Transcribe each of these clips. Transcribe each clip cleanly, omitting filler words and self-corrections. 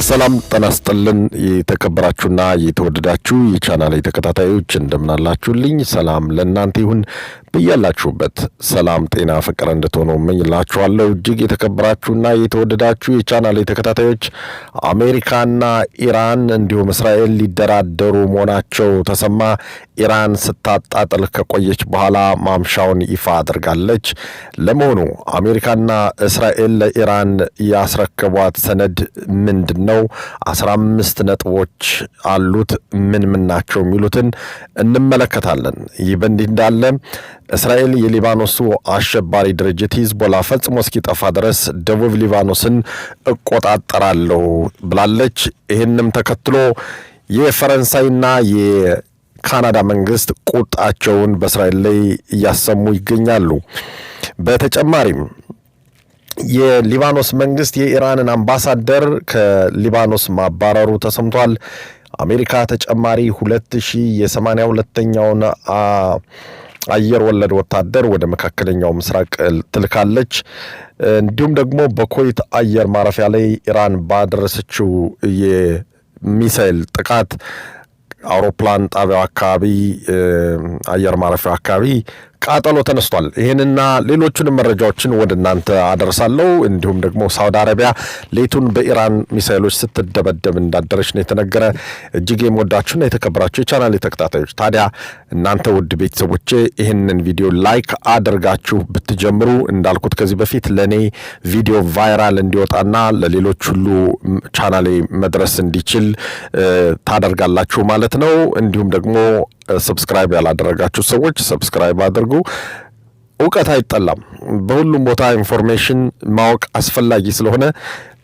ሰላም ጤና ይስጥልን የተከበራችሁና የተወደዳችሁ የቻናሌ ተከታታዮች እንደምን አላችሁልኝ? ሰላም ለእናንተ ይሁን። በያላችሁበት ሰላም ጤና ፍቅር እንድትሆኑ እመኝላችኋለሁ። እጅግ የተከበራችሁና የተወደዳችሁ የቻናሌ ተከታታዮች አሜሪካና ኢራን እንዲሁም እስራኤል ሊደራደሩ መሆናቸው ተሰማ። ኢራን ስታጣጥል ከቆየች በኋላ ማምሻውን ይፋ አድርጋለች። ለመሆኑ አሜሪካና እስራኤል ለኢራን ያስረከቧት ሰነድ ምንድነው? 15 ነጥቦች አሉት። ምን ናቸው የሚሉትን እንመለከታለን። ይህ በእንዲህ እንዳለ እስራኤል የሊባኖሱ አሸባሪ ድርጅት ሂዝቦላ ፈጽሞ እስኪጠፋ ድረስ ደቡብ ሊባኖስን እቆጣጠራለሁ ብላለች። ይህንም ተከትሎ የፈረንሳይና የካናዳ መንግስት ቁጣቸውን በእስራኤል ላይ እያሰሙ ይገኛሉ። በተጨማሪም የሊባኖስ መንግስት የኢራንን አምባሳደር ከሊባኖስ ማባረሩ ተሰምቷል። አሜሪካ ተጨማሪ 2000 የ82ኛውን አየር ወለድ ወታደር ወደ መካከለኛው ምስራቅ ትልካለች። እንዲሁም ደግሞ በኩዌት አየር ማረፊያ ላይ ኢራን ባደረሰችው የሚሳኤል ጥቃት አውሮፕላን ጣቢያው አካባቢ አየር ማረፊያው አካባቢ ቃጠሎ ተነስቷል። ይሄንና ሌሎችንም መረጃዎችን ወደ እናንተ አደርሳለሁ። እንዲሁም ደግሞ ሳውዲ አረቢያ ሌቱን በኢራን ሚሳኤሎች ስትደበደብ እንዳደረች ነው የተነገረ። እጅግ የምወዳችሁና የተከበራችሁ የቻናሌ ተከታታዮች ታዲያ እናንተ ውድ ቤተሰቦቼ ይህንን ቪዲዮ ላይክ አድርጋችሁ ብትጀምሩ እንዳልኩት ከዚህ በፊት ለኔ ቪዲዮ ቫይራል እንዲወጣና ለሌሎች ሁሉ ቻናሌ መድረስ እንዲችል ታደርጋላችሁ ማለት ነው። እንዲሁም ደግሞ ሰብስክራይብ ያላደረጋችሁ ሰዎች ሰብስክራይብ አድርጉ። ዕውቀት አይጠላም። በሁሉም ቦታ ኢንፎርሜሽን ማወቅ አስፈላጊ ስለሆነ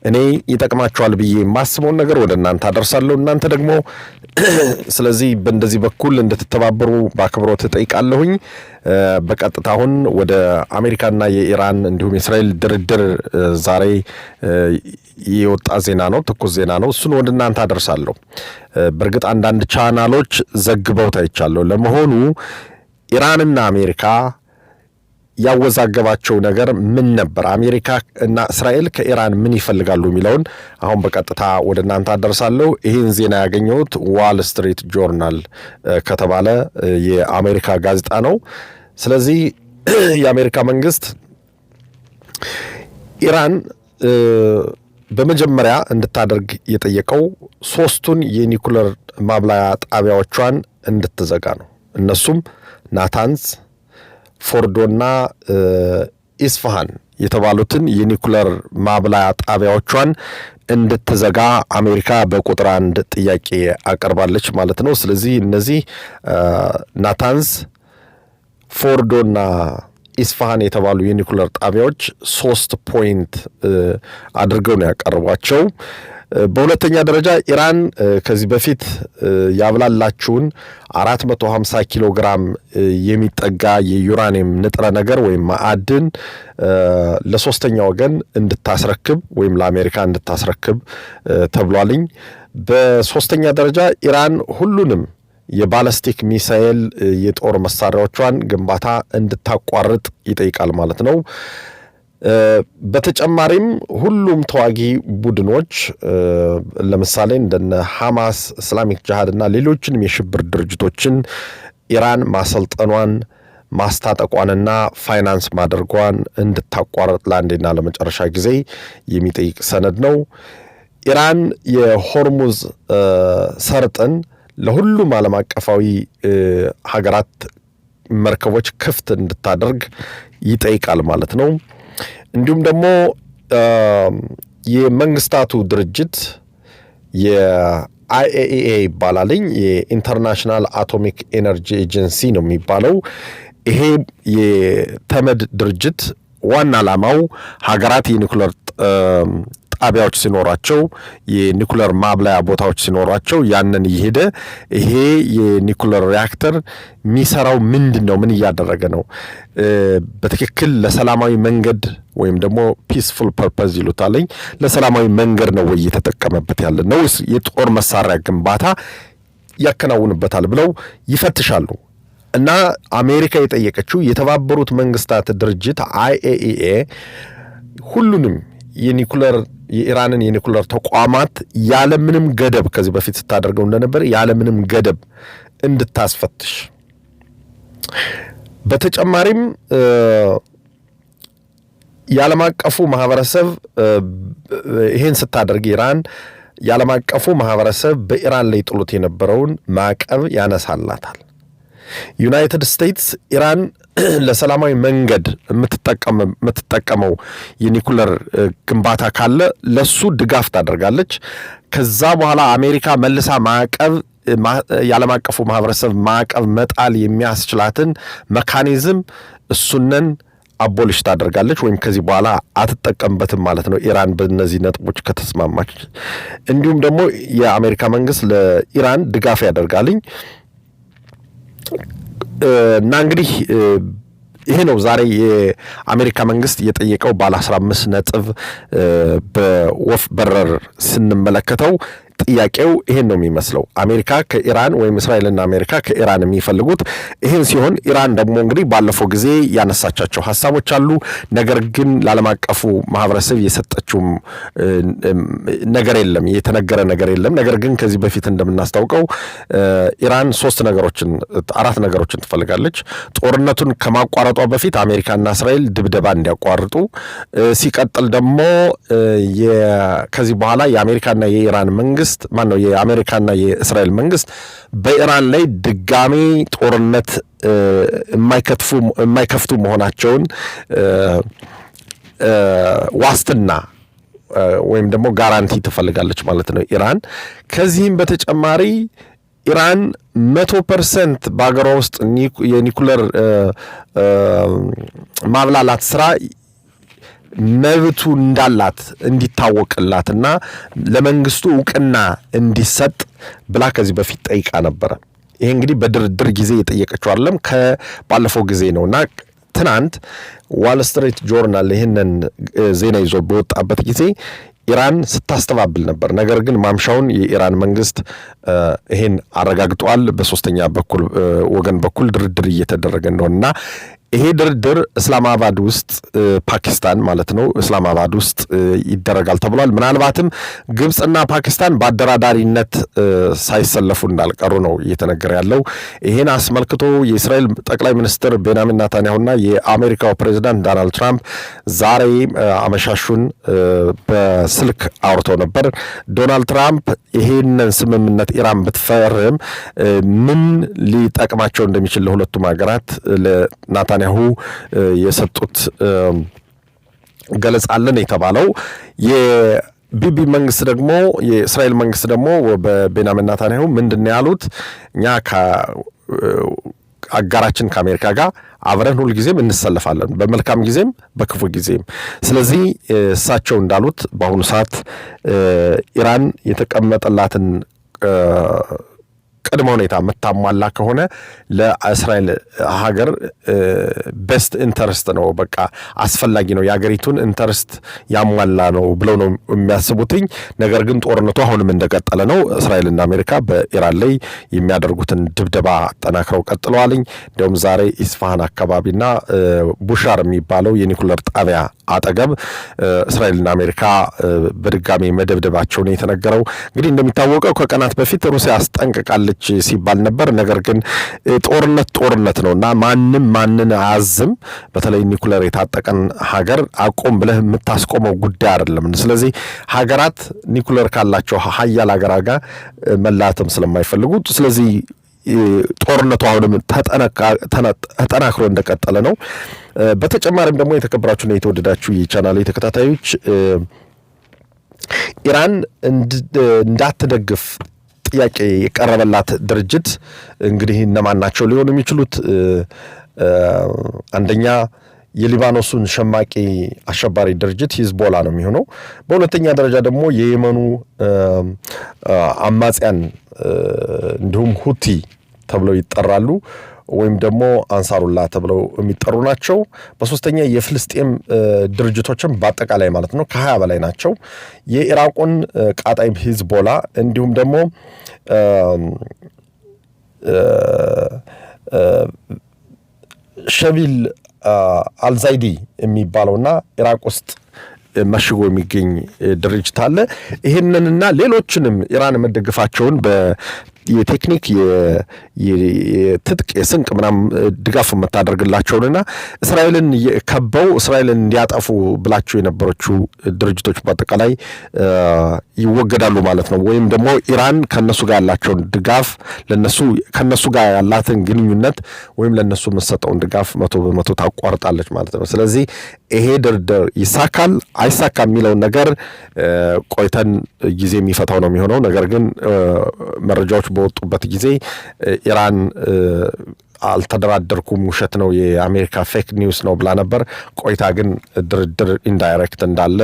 እኔ ይጠቅማችኋል ብዬ የማስበውን ነገር ወደ እናንተ አደርሳለሁ። እናንተ ደግሞ ስለዚህ በእንደዚህ በኩል እንድትተባበሩ በአክብሮት እጠይቃለሁኝ። በቀጥታ አሁን ወደ አሜሪካና የኢራን እንዲሁም የእስራኤል ድርድር ዛሬ የወጣ ዜና ነው፣ ትኩስ ዜና ነው። እሱን ወደ እናንተ አደርሳለሁ። በእርግጥ አንዳንድ ቻናሎች ዘግበው ታይቻለሁ። ለመሆኑ ኢራንና አሜሪካ ያወዛገባቸው ነገር ምን ነበር? አሜሪካ እና እስራኤል ከኢራን ምን ይፈልጋሉ የሚለውን አሁን በቀጥታ ወደ እናንተ አደርሳለሁ። ይህን ዜና ያገኘሁት ዋል ስትሪት ጆርናል ከተባለ የአሜሪካ ጋዜጣ ነው። ስለዚህ የአሜሪካ መንግስት ኢራን በመጀመሪያ እንድታደርግ የጠየቀው 3ቱን የኒኩለር ማብላያ ጣቢያዎቿን እንድትዘጋ ነው። እነሱም ናታንዝ፣ ፎርዶና ኢስፋሃን የተባሉትን የኒኩለር ማብላያ ጣቢያዎቿን እንድትዘጋ አሜሪካ በቁጥር 1 ጥያቄ አቀርባለች ማለት ነው። ስለዚህ እነዚህ ናታንዝ፣ ፎርዶና ኢስፋሃን የተባሉ የኒኩለር ጣቢያዎች 3 ፖይንት አድርገው ነው ያቀርቧቸው። በሁለተኛ ደረጃ ኢራን ከዚህ በፊት ያብላላችሁን 450 ኪሎ ግራም የሚጠጋ የዩራኒየም ንጥረ ነገር ወይም ማዕድን ለሶስተኛ ወገን እንድታስረክብ ወይም ለአሜሪካ እንድታስረክብ ተብሏልኝ። በሶስተኛ ደረጃ ኢራን ሁሉንም የባላስቲክ ሚሳኤል የጦር መሳሪያዎቿን ግንባታ እንድታቋርጥ ይጠይቃል ማለት ነው። በተጨማሪም ሁሉም ተዋጊ ቡድኖች ለምሳሌ እንደነ ሐማስ፣ እስላሚክ ጂሃድ እና ሌሎችንም የሽብር ድርጅቶችን ኢራን ማሰልጠኗን ማስታጠቋንና ፋይናንስ ማድረጓን እንድታቋርጥ ለአንዴና ለመጨረሻ ጊዜ የሚጠይቅ ሰነድ ነው። ኢራን የሆርሙዝ ሰርጥን ለሁሉም ዓለም አቀፋዊ ሀገራት መርከቦች ክፍት እንድታደርግ ይጠይቃል ማለት ነው። እንዲሁም ደግሞ የመንግስታቱ ድርጅት የአይኤኢኤ ይባላልኝ የኢንተርናሽናል አቶሚክ ኤነርጂ ኤጀንሲ ነው የሚባለው። ይሄ የተመድ ድርጅት ዋና ዓላማው ሀገራት የኒኩለር ጣቢያዎች ሲኖራቸው የኒኩለር ማብላያ ቦታዎች ሲኖራቸው ያንን እየሄደ ይሄ የኒኩለር ሪአክተር የሚሰራው ምንድነው? ምን እያደረገ ነው? በትክክል ለሰላማዊ መንገድ ወይም ደግሞ ፒስፉል ፐርፐዝ ይሉታልኝ ለሰላማዊ መንገድ ነው ወይ እየተጠቀመበት ያለ ነው? የጦር መሳሪያ ግንባታ ያከናውንበታል ብለው ይፈትሻሉ። እና አሜሪካ የጠየቀችው የተባበሩት መንግስታት ድርጅት አይኤኢኤ ሁሉንም የኒኩለር የኢራንን የኒኩለር ተቋማት ያለምንም ገደብ ከዚህ በፊት ስታደርገው እንደነበር ያለምንም ገደብ እንድታስፈትሽ በተጨማሪም የዓለም አቀፉ ማህበረሰብ ይሄን ስታደርግ ኢራን የዓለም አቀፉ ማህበረሰብ በኢራን ላይ ጥሎት የነበረውን ማዕቀብ ያነሳላታል። ዩናይትድ ስቴትስ ኢራን ለሰላማዊ መንገድ የምትጠቀመው የኒኩለር ግንባታ ካለ ለሱ ድጋፍ ታደርጋለች። ከዛ በኋላ አሜሪካ መልሳ ማዕቀብ የዓለም አቀፉ ማህበረሰብ ማዕቀብ መጣል የሚያስችላትን መካኒዝም እሱነን አቦሊሽ ታደርጋለች ወይም ከዚህ በኋላ አትጠቀምበትም ማለት ነው ኢራን በእነዚህ ነጥቦች ከተስማማች። እንዲሁም ደግሞ የአሜሪካ መንግስት ለኢራን ድጋፍ ያደርጋልኝ እና እንግዲህ ይሄ ነው ዛሬ የአሜሪካ መንግስት የጠየቀው ባለ 15 ነጥብ በወፍ በረር ስንመለከተው ጥያቄው ይሄን ነው የሚመስለው። አሜሪካ ከኢራን ወይም እስራኤልና አሜሪካ ከኢራን የሚፈልጉት ይሄን ሲሆን ኢራን ደግሞ እንግዲህ ባለፈው ጊዜ ያነሳቻቸው ሐሳቦች አሉ። ነገር ግን ለዓለም አቀፉ ማህበረሰብ የሰጠችው ነገር የለም፣ የተነገረ ነገር የለም። ነገር ግን ከዚህ በፊት እንደምናስታውቀው ኢራን አራት ነገሮችን ትፈልጋለች። ጦርነቱን ከማቋረጧ በፊት አሜሪካና እስራኤል ድብደባ እንዲያቋርጡ፣ ሲቀጥል ደግሞ ከዚህ በኋላ የአሜሪካና የኢራን መንግስት የአሜሪካና የእስራኤል መንግስት በኢራን ላይ ድጋሚ ጦርነት የማይከፍቱ መሆናቸውን ዋስትና ወይም ደግሞ ጋራንቲ ትፈልጋለች ማለት ነው ኢራን። ከዚህም በተጨማሪ ኢራን 100% በአገሯ ውስጥ የኒኩለር ማብላላት ስራ መብቱ እንዳላት እንዲታወቅላትና ለመንግስቱ ዕውቅና እንዲሰጥ ብላ ከዚህ በፊት ጠይቃ ነበረ። ይሄ እንግዲህ በድርድር ጊዜ የጠየቀችው አይደለም፣ ከባለፈው ጊዜ ነውና ትናንት ዋል ስትሪት ጆርናል ይሄንን ዜና ይዞ በወጣበት ጊዜ ኢራን ስታስተባብል ነበር። ነገር ግን ማምሻውን የኢራን መንግስት ይሄን አረጋግጧል። በሶስተኛ ወገን በኩል ድርድር እየተደረገ እንደሆነና ይሄ ድርድር እስላማባድ ውስጥ ፓኪስታን ማለት ነው እስላማባድ ውስጥ ይደረጋል ተብሏል። ምናልባትም ግብጽና ፓኪስታን በአደራዳሪነት ሳይሰለፉ እንዳልቀሩ ነው እየተነገረ ያለው። ይሄን አስመልክቶ የእስራኤል ጠቅላይ ሚኒስትር ቤንያሚን ኔታንያሁና የአሜሪካው ፕሬዝዳንት ዶናልድ ትራምፕ ዛሬ አመሻሹን በስልክ አውርተው ነበር። ዶናልድ ትራምፕ ይሄንን ስምምነት ኢራን ብትፈርም ምን ሊጠቅማቸው እንደሚችል ለሁለቱም ሀገራት ለናታንያሁ የሰጡት ገለጻ አለን የተባለው። የቢቢ መንግስት ደግሞ የእስራኤል መንግስት ደግሞ በቤንያሚን ኔታንያሁ ምንድነው ያሉት? እኛ አጋራችን ከአሜሪካ ጋር አብረን ሁሉ ጊዜም እንሰለፋለን፣ በመልካም ጊዜም በክፉ ጊዜም። ስለዚህ እሳቸው እንዳሉት በአሁኑ ሰዓት ኢራን የተቀመጠላትን ቅድመ ሁኔታ መታሟላ ከሆነ ለእስራኤል ሀገር ቤስት ኢንተረስት ነው፣ በቃ አስፈላጊ ነው፣ የሀገሪቱን ኢንተረስት ያሟላ ነው ብለው ነው የሚያስቡትኝ። ነገር ግን ጦርነቱ አሁንም እንደቀጠለ ነው። እስራኤልና አሜሪካ በኢራን ላይ የሚያደርጉትን ድብደባ አጠናክረው ቀጥለዋልኝ። እንዲሁም ዛሬ ኢስፋሃን አካባቢና ቡሻር የሚባለው የኒኩለር ጣቢያ አጠገብ እስራኤልና አሜሪካ በድጋሚ መደብደባቸው ነው የተነገረው። እንግዲህ እንደሚታወቀው ከቀናት በፊት ሩሲያ አስጠንቅቃለች ሲባል ነበር። ነገር ግን ጦርነት ነውና ማንን አያዝም። በተለይ ኒኩለር የታጠቀን ሀገር አቆም ብለህ የምታስቆመው ጉዳይ አይደለም። ስለዚህ ሀገራት ኒኩለር ካላቸው ሀያል ሀገራት ጋር መላተም ስለማይፈልጉ ስለዚህ ጦርነቱ አሁንም ተጠናክሮ እንደቀጠለ ነው። በተጨማሪም ደግሞ የተከበራችሁና የተወደዳችሁ የቻናሌ ተከታታዮች ኢራን እንዳትደግፍ ጥያቄ የቀረበላት ድርጅት እንግዲህ እነማን ናቸው ሊሆኑ የሚችሉት? አንደኛ የሊባኖሱን ሸማቂ አሸባሪ ድርጅት ሂዝቦላ ነው የሚሆነው። በሁለተኛ ደረጃ ደግሞ የየመኑ አማጽያን እንዲሁም ሁቲ ተብለው ይጠራሉ ወይም ደግሞ አንሳሩላ ተብለው የሚጠሩ ናቸው። በሶስተኛ የፍልስጤም ድርጅቶችም በአጠቃላይ ማለት ነው ከ20 በላይ ናቸው። የኢራቁን ቃጣይ ሂዝቦላ እንዲሁም ደግሞ ሸቢል አልዛይዲ የሚባለውና ኢራቅ ውስጥ መሽጎ የሚገኝ ድርጅት አለ። ይሄንንና ሌሎችንም ኢራን መደገፋቸውን የቴክኒክ የትጥቅ የስንቅ ምናምን ድጋፍ የምታደርግላቸውንና እስራኤልን ከበው እስራኤልን እንዲያጠፉ ብላቸው የነበረቹ ድርጅቶች በአጠቃላይ ይወገዳሉ ማለት ነው። ወይም ደግሞ ኢራን ከነሱ ጋር ያላቸውን ድጋፍ ከነሱ ጋር ያላትን ግንኙነት ወይም ለነሱ የምትሰጠውን ድጋፍ 100% ታቋርጣለች ማለት ነው። ስለዚህ ይሄ ድርድር ይሳካል አይሳካም የሚለውን ነገር ቆይተን ጊዜ የሚፈታው ነው የሚሆነው። ነገር ግን መረጃዎች በወጡበት ጊዜ ኢራን አልተደራደርኩም ውሸት ነው የአሜሪካ ፌክ ኒውስ ነው ብላ ነበር። ቆይታ ግን ድርድር ኢንዳይሬክት እንዳለ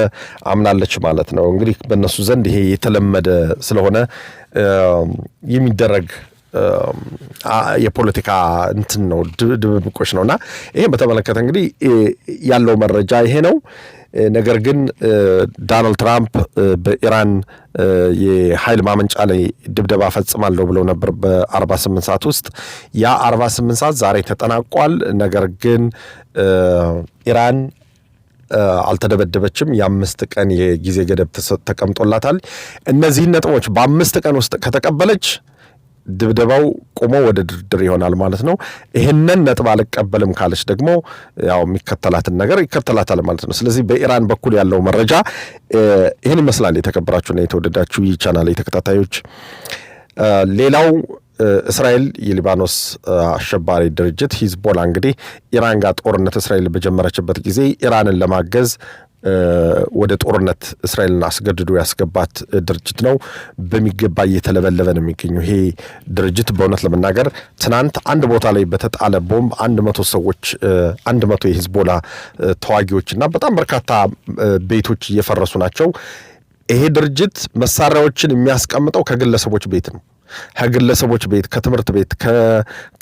አምናለች ማለት ነው። እንግዲህ በእነሱ ዘንድ ይሄ የተለመደ ስለሆነ የሚደረግ የፖለቲካ እንትን ነው ድብብቆች ነውና ይሄን በተመለከተ እንግዲህ ያለው መረጃ ይሄ ነው። ነገር ግን ዶናልድ ትራምፕ በኢራን የኃይል ማመንጫ ላይ ድብደባ ፈጽማለሁ ብለው ነበር በ48 ሰዓት ውስጥ። ያ 48 ሰዓት ዛሬ ተጠናቋል። ነገር ግን ኢራን አልተደበደበችም። የ5 ቀን የጊዜ ገደብ ተቀምጦላታል። እነዚህን ነጥቦች በ5 ቀን ውስጥ ከተቀበለች ድብደባው ቆሞ ወደ ድርድር ይሆናል ማለት ነው። ይሄንን ነጥብ አልቀበልም ካለች ደግሞ ያው የሚከተላትን ነገር ይከተላታል ማለት ነው። ስለዚህ በኢራን በኩል ያለው መረጃ ይሄን ይመስላል። የተከበራችሁና የተወደዳችሁ ይህ ቻናል ተከታታዮች፣ ሌላው እስራኤል የሊባኖስ አሸባሪ ድርጅት ሂዝቦላ እንግዲህ ኢራን ጋር ጦርነት እስራኤል በጀመረችበት ጊዜ ኢራንን ለማገዝ ወደ ጦርነት እስራኤልን አስገድዶ ያስገባት ድርጅት ነው። በሚገባ እየተለበለበ ነው የሚገኘው ይሄ ድርጅት። በእውነት ለመናገር ትናንት አንድ ቦታ ላይ በተጣለ ቦምብ 100 ሰዎች 100 የሂዝቦላ ተዋጊዎችና በጣም በርካታ ቤቶች እየፈረሱ ናቸው። ይሄ ድርጅት መሳሪያዎችን የሚያስቀምጠው ከግለሰቦች ቤት ነው። ከግለሰቦች ቤት፣ ከትምህርት ቤት፣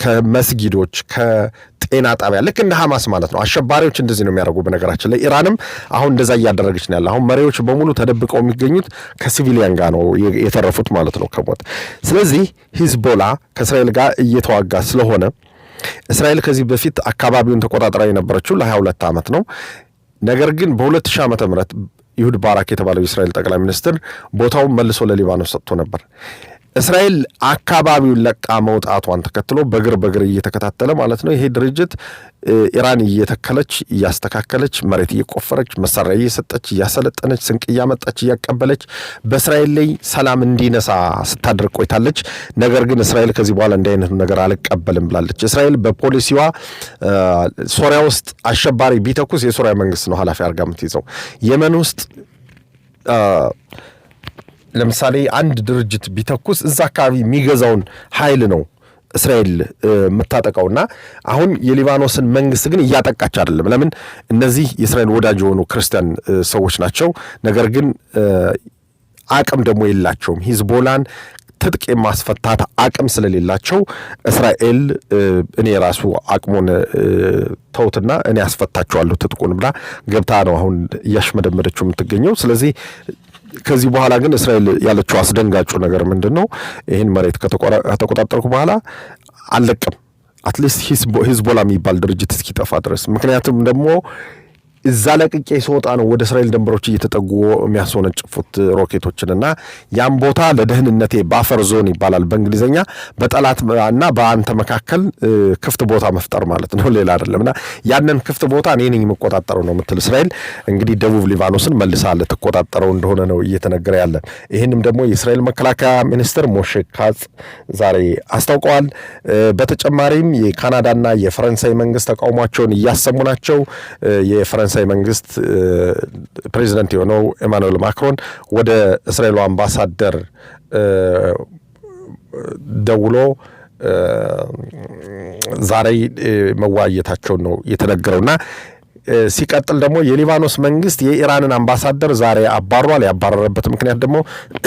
ከመስጊዶች፣ ከጤና ጣቢያ፣ ልክ እንደ ሐማስ ማለት ነው። አሸባሪዎች እንደዚህ ነው የሚያደርጉ። በነገራችን ላይ ኢራንም አሁን እንደዛ እያደረገች ነው ያለ። አሁን መሪዎች በሙሉ ተደብቀው የሚገኙት ከሲቪሊያን ጋር ነው የተረፉት ማለት ነው ከሞት። ስለዚህ ሂዝቦላ ከእስራኤል ጋር እየተዋጋ ስለሆነ እስራኤል ከዚህ በፊት አካባቢውን ተቆጣጥራ የነበረችው ለ22 ዓመት ነው። ነገር ግን በ2000 ዓመተ ምህረት ይሁድ ባራክ የተባለው የእስራኤል ጠቅላይ ሚኒስትር ቦታውን መልሶ ለሊባኖስ ሰጥቶ ነበር። እስራኤል አካባቢውን ለቃ መውጣቷን ተከትሎ በግር እየተከታተለ ማለት ነው ይሄ ድርጅት ኢራን እየተከለች እያስተካከለች መሬት እየቆፈረች መሳሪያ እየሰጠች እያሰለጠነች ስንቅ እያመጣች እያቀበለች በእስራኤል ላይ ሰላም እንዲነሳ ስታደርግ ቆይታለች። ነገር ግን እስራኤል ከዚህ በኋላ እንዲህ አይነት ነገር አልቀበልም ብላለች። እስራኤል በፖሊሲዋ ሶሪያ ውስጥ አሸባሪ ቢተኩስ የሶሪያ መንግስት ነው ኃላፊ አድርጋ የምትይዘው። የመን ውስጥ ለምሳሌ አንድ ድርጅት ቢተኩስ እዛ አካባቢ የሚገዛውን ኃይል ነው እስራኤል የምታጠቃውና አሁን የሊባኖስን መንግስት ግን እያጠቃች አይደለም። ለምን? እነዚህ የእስራኤል ወዳጅ የሆኑ ክርስቲያን ሰዎች ናቸው። ነገር ግን አቅም ደግሞ የላቸውም። ሂዝቦላን ትጥቅ የማስፈታት አቅም ስለሌላቸው እስራኤል እኔ ራሱ አቅሙን ተውትና እኔ ያስፈታቸዋለሁ ትጥቁን ብላ ገብታ ነው አሁን እያሽመደመደችው የምትገኘው። ስለዚህ ከዚህ በኋላ ግን እስራኤል ያለችው አስደንጋጩ ነገር ምንድነው? ይህን መሬት ከተቆጣጠርኩ በኋላ አልለቅም፣ አትሊስት ሂዝቦላ የሚባል ድርጅት እስኪጠፋ ድረስ። ምክንያቱም ደግሞ እዛ ለቅቄ ሲወጣ ነው ወደ እስራኤል ድንበሮች እየተጠጉ የሚያስወነጭፉት ሮኬቶችንና ያም ቦታ ለደህንነቴ ባፈር ዞን ይባላል በእንግሊዝኛ። በጠላት እና በአንተ መካከል ክፍት ቦታ መፍጠር ማለት ነው፣ ሌላ አይደለምና ያንን ክፍት ቦታ እኔ ነኝ የምቆጣጠረው ነው የምትል እስራኤል እንግዲህ ደቡብ ሊባኖስን መልሳ ልትቆጣጠረው እንደሆነ ነው እየተነገረ ያለ። ይህንም ደግሞ የእስራኤል መከላከያ ሚኒስትር ሞሼ ካጽ ዛሬ አስታውቀዋል። በተጨማሪም የካናዳና የፈረንሳይ መንግስት ተቃውሟቸውን እያሰሙ ናቸው። የፈረንሳይ መንግስት ፕሬዚዳንት የሆነው ኤማኑኤል ማክሮን ወደ እስራኤሉ አምባሳደር ደውሎ ዛሬ መዋየታቸውን ነው የተነገረውና ሲቀጥል ደግሞ የሊባኖስ መንግስት የኢራንን አምባሳደር ዛሬ አባሯል። ያባረረበት ምክንያት ደግሞ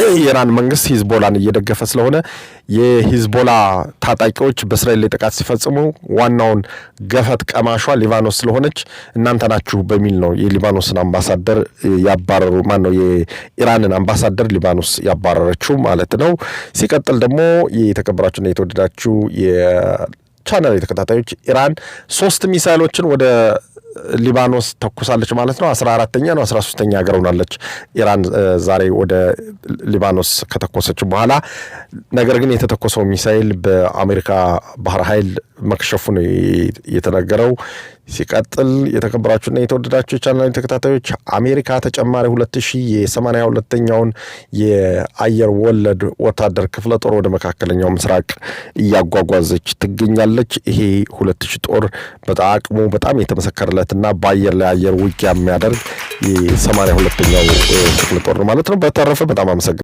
የኢራን መንግስት ሂዝቦላን እየደገፈ ስለሆነ የሂዝቦላ ታጣቂዎች በእስራኤል ላይ ጥቃት ሲፈጽሙ ዋናውን ገፈት ቀማሿ ሊባኖስ ስለሆነች እናንተ ናችሁ በሚል ነው የሊባኖስን አምባሳደር ያባረሩ። ማን ነው የኢራንን አምባሳደር ሊባኖስ ያባረረችው ማለት ነው። ሲቀጥል ደግሞ የተከበራችሁና የተወደዳችሁ የቻናል ተከታታዮች ኢራን 3 ሚሳይሎችን ወደ ሊባኖስ ተኩሳለች ማለት ነው። 14ኛ ነው 13ኛ ሀገር ሆናለች ኢራን ዛሬ ወደ ሊባኖስ ከተኮሰች በኋላ። ነገር ግን የተተኮሰው ሚሳኤል በአሜሪካ ባህር ኃይል መክሸፉ ነው የተነገረው። ሲቀጥል የተከበራችሁና የተወደዳችሁ የቻናል ተከታታዮች አሜሪካ ተጨማሪ 2000 የ82ኛውን የአየር ወለድ ወታደር ክፍለ ጦር ወደ መካከለኛው ምስራቅ እያጓጓዘች ትገኛለች። ይሄ 2000 ጦር በአቅሙ በጣም የተመሰከረለትና በአየር ላይ አየር ውጊያ የሚያደርግ የ82ኛው ክፍለ ጦር ማለት ነው። በተረፈ በጣም አመሰግናለሁ።